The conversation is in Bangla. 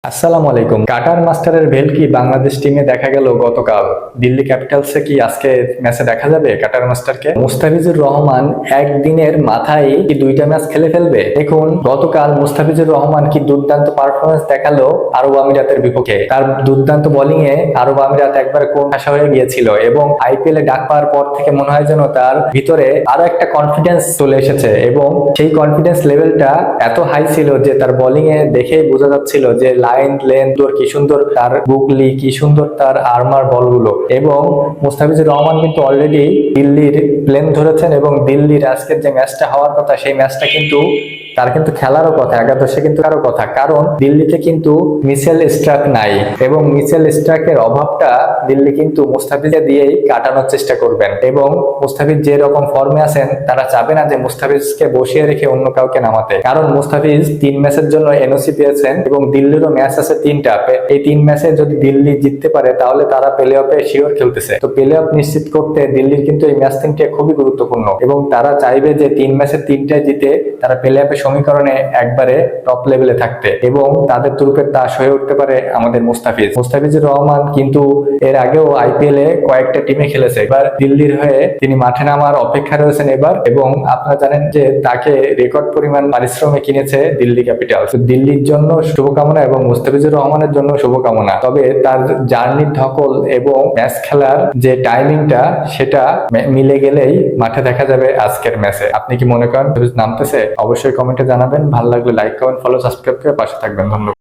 আসসালামু আলাইকুম। কাটার মাস্টারের ভেলকি বাংলাদেশ টিমে দেখা গেল গতকাল। দিল্লি ক্যাপিটালসে কি আজকে ম্যাচে দেখা যাবে কাটার মাস্টারকে? মুস্তাফিজুর রহমান একদিনের মাথায় কি দুইটা ম্যাচ খেলে ফেলবে? দেখুন, গতকাল মুস্তাফিজুর রহমান কি দুর্দান্ত পারফরমেন্স দেখালো আরব আমিরাতের বিপক্ষে। তার দুর্দান্ত বোলিং এ আরব আমিরাত একবার কোন আশা হয়ে গিয়েছিল এবং আইপিএল এ ডাক পাওয়ার পর থেকে মনে হয় যেন তার ভিতরে আরো একটা কনফিডেন্স চলে এসেছে এবং সেই কনফিডেন্স লেভেলটা এত হাই ছিল যে তার বোলিং এ দেখেই বোঝা যাচ্ছিল যে লাইন লেন্থ কি সুন্দর তার বুকলি, কি সুন্দর তার আর্মার বলগুলো। এবং মুস্তাফিজুর রহমান কিন্তু অলরেডি দিল্লির প্লেন ধরেছেন এবং দিল্লির আজকের যে ম্যাচটা হওয়ার কথা সেই ম্যাচটা কিন্তু তার কিন্তু খেলারও কথা, একাদশে কিন্তু কারো কথা, কারণ দিল্লিতে কিন্তু মিচেল স্টার্ক নাই এবং মিচেল স্টার্কের অভাবটা দিল্লি কিন্তু মুস্তাফিজকে দিয়েই কাটানোর চেষ্টা করবেন। এবং মুস্তাফিজ যে রকম ফর্মে আছেন তারা চাবে না যে মুস্তাফিজকে বসিয়ে রেখে অন্য কাউকে নামাতে, কারণ মুস্তাফিজ 3 ম্যাচের জন্য এনওসি পেয়েছেন এবং দিল্লিরও ম্যাচ আছে 3টা। এই 3 ম্যাচে যদি দিল্লি জিততে পারে তাহলে তারা প্লে অফে শিওর খেলতেছে। তো প্লে অফ নিশ্চিত করতে দিল্লির কিন্তু এই ম্যাচ 3টে খুবই গুরুত্বপূর্ণ এবং তারা চাইবে যে 3 ম্যাচের 3টায় জিতে তারা প্লে অফে সমীকরণে একবারে টপ লেভেলে থাকতে এবং তাদের তুরুপের তাস হয়ে উঠতে পারে আমাদের মুস্তাফিজুর রহমান কিন্তু এর আগেও আইপিএল এ কয়েকটা টিমে খেলেছে। এবার দিল্লির হয়ে তিনি মাঠে নামার অপেক্ষা রয়েছেন এবার, এবং আপনারা জানেন যে তাকে রেকর্ড পরিমাণ পারিশ্রমে কিনেছে দিল্লি ক্যাপিটালস। দিল্লির জন্য শুভকামনা এবং মুস্তাফিজুর রহমানের জন্য শুভকামনা। তবে তার জার্নির ধকল এবং ম্যাচ খেলার যে টাইমিংটা সেটা মিলে গেলেই মাঠে দেখা যাবে আজকের ম্যাচে। আপনি কি মনে করেন নামতেছে? অবশ্যই কমেন্টে জানাবেন। ভালো লাগলে লাইক, কমেন্ট, ফলো, সাবস্ক্রাইব করে পাশে থাকবেন। ধন্যবাদ।